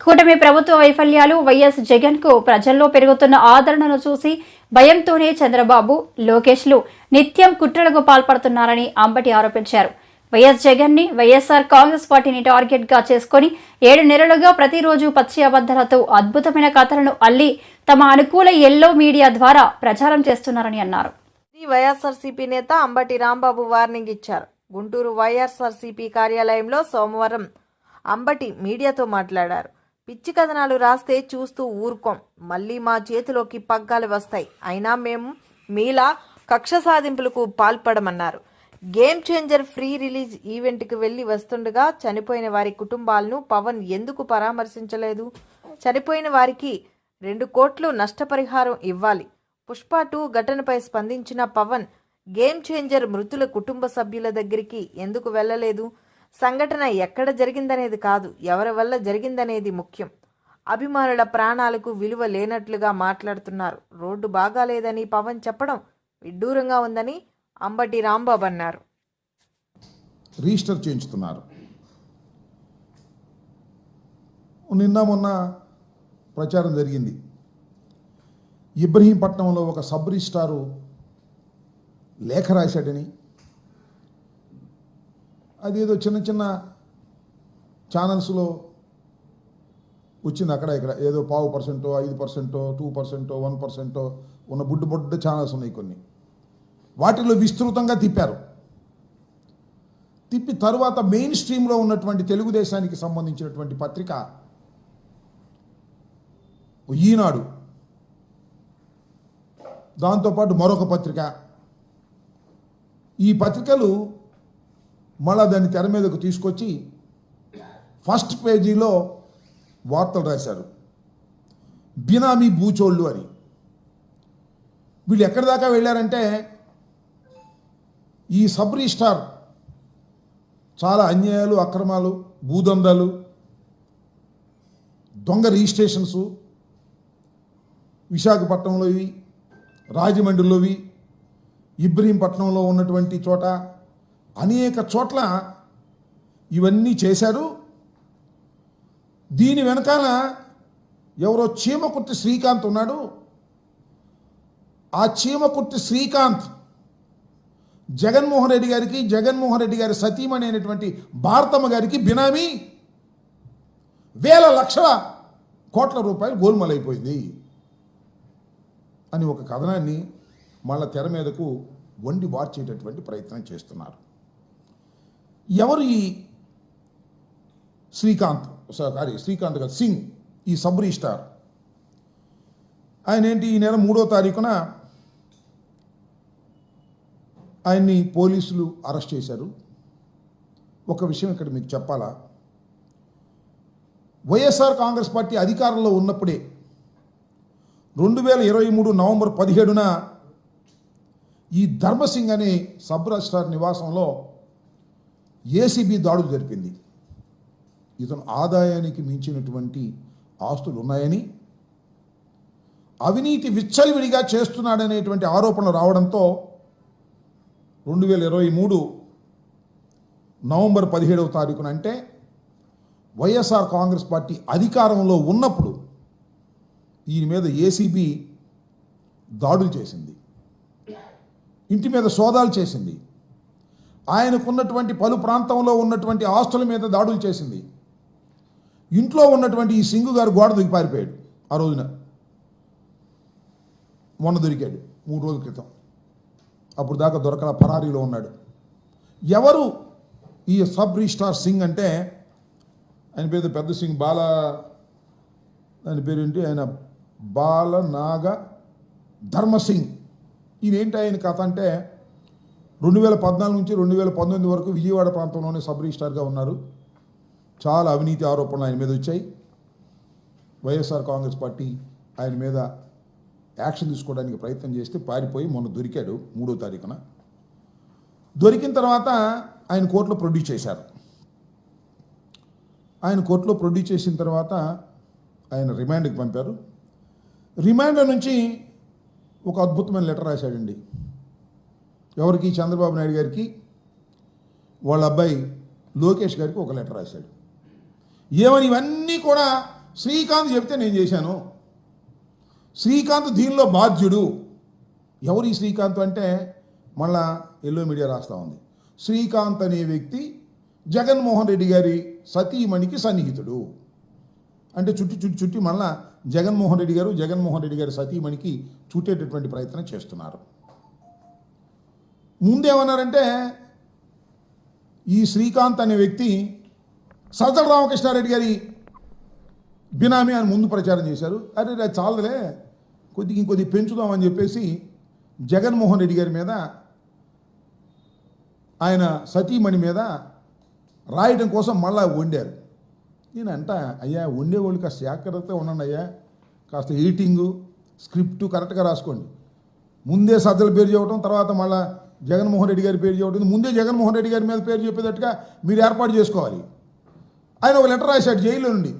కూటమి ప్రభుత్వ వైఫల్యాలు వైఎస్ జగన్ కు ప్రజల్లో పెరుగుతున్న ఆదరణను చూసి భయంతోనే చంద్రబాబు లోకేష్లు నిత్యం కుట్రలకు పాల్పడుతున్నారని అంబటి ఆరోపించారు. వైఎస్ జగన్ ని వైఎస్ఆర్ కాంగ్రెస్ పార్టీని టార్గెట్ గా చేసుకుని 7 నెలలుగా ప్రతిరోజు పచ్చి అబద్ధాలతో అద్భుతమైన కథలను అల్లి తమ అనుకూల ఎల్లో మీడియా ద్వారా ప్రచారం చేస్తున్నారని అన్నారు. వైఎస్ఆర్సీపీ నేత అంబటి రాంబాబు వార్నింగ్ ఇచ్చారు. గుంటూరు వైఎస్ఆర్సీపీ కార్యాలయంలో సోమవారం అంబటి మీడియాతో మాట్లాడారు. పిచ్చి కథనాలు రాస్తే చూస్తూ ఊరుకోం, మళ్ళీ మా చేతిలోకి పగ్గాలు వస్తాయి. అయినా మేము మీలా కక్ష సాధింపులకు పాల్పడమన్నారు. గేమ్ చేంజర్ ఫ్రీ రిలీజ్ ఈవెంట్కి వెళ్లి వస్తుండగా చనిపోయిన వారి కుటుంబాలను పవన్ ఎందుకు పరామర్శించలేదు? చనిపోయిన వారికి 2 కోట్లు నష్టపరిహారం ఇవ్వాలి. పుష్ప 2 ఘటనపై స్పందించిన పవన్ గేమ్ చేంజర్ మృతుల కుటుంబ సభ్యుల దగ్గరికి ఎందుకు వెళ్లలేదు? సంఘటన ఎక్కడ జరిగిందనేది కాదు, ఎవరి వల్ల జరిగిందనేది ముఖ్యం. అభిమానుల ప్రాణాలకు విలువ లేనట్లుగా మాట్లాడుతున్నారు. రోడ్డు బాగాలేదని పవన్ చెప్పడం విడ్డూరంగా ఉందని అంబటి రాంబాబు అన్నారు. రిజిస్టర్ చేయించుతున్నారు. నిన్న మొన్న ప్రచారం జరిగింది. ఇబ్రహీంపట్నంలో ఒక సబ్ రిజిస్ట్రారు లేఖ రాశాడని, అదేదో చిన్న చిన్న ఛానల్స్లో వచ్చింది. అక్కడ ఇక్కడ ఏదో 0.5%, 5%, 2%, 1% ఉన్న బుడ్డ ఛానల్స్ ఉన్నాయి కొన్ని. వాటిలో విస్తృతంగా తిప్పారు. తిప్పి తరువాత మెయిన్ స్ట్రీమ్లో ఉన్నటువంటి తెలుగుదేశానికి సంబంధించినటువంటి పత్రిక ఈనాడు, దాంతోపాటు మరొక పత్రిక, ఈ పత్రికలు మళ్ళా దాన్ని తెర మీదకు తీసుకొచ్చి ఫస్ట్ పేజీలో వార్తలు రాశారు. బినామీ బూచోళ్ళు అని. వీళ్ళు ఎక్కడి దాకా వెళ్ళారంటే, ఈ సబ్ రిజిస్టార్ చాలా అన్యాయాలు, అక్రమాలు, భూదందాలు, దొంగ రిజిస్ట్రేషన్స్ విశాఖపట్నంలోవి, రాజమండ్రిలోవి, ఇబ్రహీంపట్నంలో ఉన్నటువంటి చోట అనేక చోట్ల ఇవన్నీ చేశారు. దీని వెనకాల ఎవరో చీమకుర్తి శ్రీకాంత్ ఉన్నాడు. ఆ చీమకుర్తి శ్రీకాంత్ జగన్మోహన్ రెడ్డి గారికి, జగన్మోహన్ రెడ్డి గారి సతీమణి అయినటువంటి భారతమ్మ గారికి బినామీ వేల లక్షల కోట్ల రూపాయలు గోల్మలైపోయింది అని ఒక కథనాన్ని మళ్ళా తెర మీదకు వండి వార్చేటటువంటి ప్రయత్నం చేస్తున్నారు. ఎవరు ఈ శ్రీకాంత్? సారీ, శ్రీకాంత్ గారు, సింగ్, ఈ సబ్ రిజిస్టార్. ఆయన ఏంటి, ఈ నెల 3వ తారీఖున ఆయన్ని పోలీసులు అరెస్ట్ చేశారు. ఒక విషయం ఇక్కడ మీకు చెప్పాలా, వైఎస్ఆర్ కాంగ్రెస్ పార్టీ అధికారంలో ఉన్నప్పుడే 2023 నవంబర్ 17న ఈ ధర్మసింగ్ అనే సబ్ రిజిస్టార్ నివాసంలో ఏసీబీ దాడులు జరిపింది. ఇతను ఆదాయానికి మించినటువంటి ఆస్తులు ఉన్నాయని, అవినీతి విచ్చలవిడిగా చేస్తున్నాడనేటువంటి ఆరోపణలు రావడంతో 2023 నవంబర్ 17వ తారీఖున, అంటే వైఎస్ఆర్ కాంగ్రెస్ పార్టీ అధికారంలో ఉన్నప్పుడు ఈయన మీద ఏసీబీ దాడులు చేసింది. ఇంటి మీద సోదాలు చేసింది. ఆయనకున్నటువంటి పలు ప్రాంతంలో ఉన్నటువంటి ఆస్తుల మీద దాడులు చేసింది. ఇంట్లో ఉన్నటువంటి ఈ సింగు గారు గోడ దిగి పారిపోయాడు. ఆ రోజున మొన్న దొరికాడు 3 రోజుల క్రితం. అప్పుడు దాకా దొరకల, పరారీలో ఉన్నాడు. ఎవరు ఈ సబ్ రిజిస్టార్ సింగ్ అంటే, ఆయన పేరు పెద్ద సింగ్, దాని పేరు ఏంటి, ఆయన బాలనాగ ధర్మసింగ్. ఈయనేంటి ఆయన కథ అంటే, 2014 నుంచి 2019 వరకు విజయవాడ ప్రాంతంలోనే సబ్ రిజిస్టార్గా ఉన్నారు. చాలా అవినీతి ఆరోపణలు ఆయన మీద వచ్చాయి. వైఎస్ఆర్ కాంగ్రెస్ పార్టీ ఆయన మీద యాక్షన్ తీసుకోవడానికి ప్రయత్నం చేస్తే పారిపోయి మొన్న దొరికాడు 3వ తారీఖున. దొరికిన తర్వాత ఆయన కోర్టులో ప్రొడ్యూస్ చేశారు. ఆయన కోర్టులో ప్రొడ్యూస్ చేసిన తర్వాత ఆయన రిమాండ్కి పంపారు. రిమాండ్ నుంచి ఒక అద్భుతమైన లెటర్ రాశాడండి. ఎవరికి? చంద్రబాబు నాయుడు గారికి, వాళ్ళ అబ్బాయి లోకేష్ గారికి ఒక లెటర్ రాశాడు. ఏమని? ఇవన్నీ కూడా శ్రీకాంత్ చెప్తే నేను చేశాను. శ్రీకాంత్ దీనిలో బాధ్యుడు. ఎవరు ఈ శ్రీకాంత్ అంటే మళ్ళా ఎల్లో మీడియా రాస్తూ ఉంది. శ్రీకాంత్ అనే వ్యక్తి జగన్మోహన్ రెడ్డి గారి సతీమణికి సన్నిహితుడు. అంటే చుట్టి మళ్ళా జగన్మోహన్ రెడ్డి గారి సతీమణికి చుట్టేటటువంటి ప్రయత్నం చేస్తున్నారు. ముందేమన్నారంటే ఈ శ్రీకాంత్ అనే వ్యక్తి సజ్జల రామకృష్ణారెడ్డి గారి బినామీ అని ముందు ప్రచారం చేశారు. అరే చాలదులే, ఇంకొద్ది పెంచుదామని చెప్పేసి జగన్మోహన్ రెడ్డి గారి మీద, ఆయన సతీమణి మీద రాయడం కోసం మళ్ళా వండారు. నేనంట అయ్యా వండేవాళ్ళు కాస్త జాగ్రత్తగా ఉండండి అయ్యా, కాస్త ఎడిటింగు స్క్రిప్ట్ కరెక్ట్గా రాసుకోండి. ముందే సజ్జల పేరు చెప్పడం, తర్వాత మళ్ళా జగన్మోహన్ రెడ్డి గారి పేరు చెప్పడం, ముందే జగన్మోహన్ రెడ్డి గారి మీద పేరు చెప్పేటట్టుగా మీరు ఏర్పాటు చేసుకోవాలి. ఆయన ఒక లెటర్ రాశాడు జైల్లో నుండి.